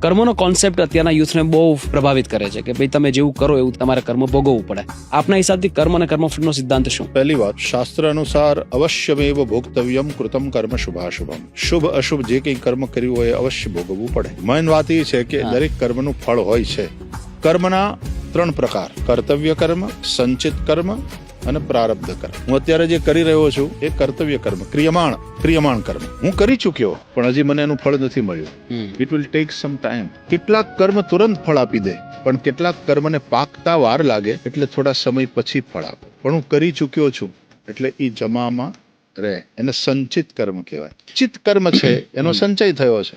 કર્મનો કોન્સેપ્ટ અત્યારના યુથને બહુ પ્રભાવિત કરે છે કે ભાઈ તમે જેવું કરો એવું તમારે કર્મ ભોગવવું પડે. આપના હિસાબથી કર્મ અને કર્મફળનો સિદ્ધાંત શું? પહેલી વાત, શાસ્ત્ર અનુસાર અવશ્યમેવ ભોક્તવ્યમ કૃતમ કર્મ શુભાશુભમ. શુભ અશુભ જે કંઈ કર્મ કર્યું હોય અવશ્ય ભોગવવું પડે. મેન વાત એ છે કે દરેક કર્મનું ફળ હોય છે. કર્મના 3 પ્રકાર: કર્તવ્ય કર્મ, સંચિત કર્મ અને પ્રારબ્ધ કર્મ. હું અત્યારે જે કરી રહ્યો છું એ કર્તવ્ય કર્મ, ક્રિયમાણ કર્મ. હું કરી ચૂક્યો પણ હજી મને એનું ફળ નથી મળ્યું. It will take some time. કેટલાક કર્મ તુરંત ફળ આપી દે, પણ કેટલાક કર્મને પાકતા વાર લાગે, એટલે થોડા સમય પછી ફળ આપે. પણ હું કરી ચૂક્યો છું એટલે એ જમામાં રહે. એને સંચિત કર્મ કહેવાય. ચિત્ત કર્મ છે એનો સંચય થયો છે,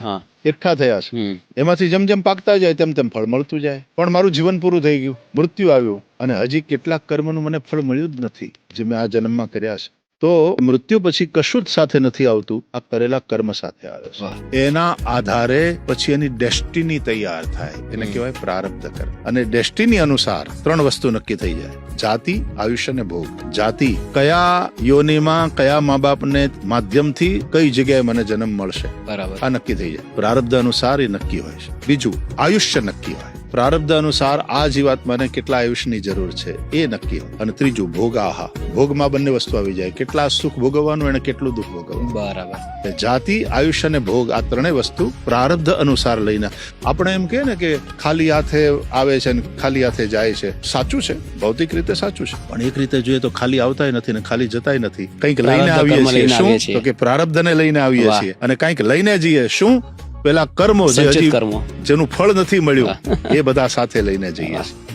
એકઠા થયા છે, એમાંથી જેમ જેમ પાકતા જાય તેમ તેમ ફળ મળતું જાય. પણ મારું જીવન પૂરું થઈ ગયું, મૃત્યુ આવ્યું અને હજી કેટલાક કર્મનું મને ફળ મળ્યું જ નથી જે મેં આ જન્મમાં કર્યા છે. તો મૃત્યુ પછી કશું જ સાથે નથી આવતું, આ કરેલા કર્મ સાથે આવે છે. એના આધારે પછી એની ડેસ્ટિની તૈયાર થાય, એને કહેવાય પ્રારબ્ધ કર્મ. અને ડેસ્ટિની અનુસાર 3 વસ્તુ નક્કી થઈ જાય: જાતિ, આયુષ્ય અને ભોગ. જાતિ, કયા યોનિમાં કયા મા બાપને માધ્યમથી કઈ જગ્યાએ મને જન્મ મળશે, બરાબર, આ નક્કી થઈ જાય. પ્રારબ્ધ અનુસાર એ નક્કી હોય છે. બીજું, આયુષ્ય નક્કી હોય. પ્રારબ્ધ અનુસાર આ જીવાત્માને કેટલા આયુષ્યની જરૂર છે એ નક્કી હોય. અને ત્રીજું, ભોગાહા. ભોગમાં બંને વસ્તુ આવી જાય: કેટલા સુખ ભોગવવાનું અને કેટલું દુઃખ ભોગવવાનું. બરાબર. જાતિ, આયુષ્ય અને ભોગ, આ 3 વસ્તુ પ્રારબ્ધ અનુસાર લઈને. આપણે એમ કહે ને કે ખાલી હાથે આવે છે ને ખાલી હાથે જાય છે. સાચું છે, ભૌતિક રીતે સાચું છે, પણ એક રીતે જોઈએ તો ખાલી આવતાય નથી ને ખાલી જતાય નથી. કંઈક લઈને આવીએ છીએ. શું? તો કે પ્રારબ્ધને લઈને આવીએ છીએ. અને કંઈક લઈને જઈએ. શું? પેલા કર્મો જેનું ફળ નથી મળ્યું એ બધા સાથે લઈને જઈએ છીએ.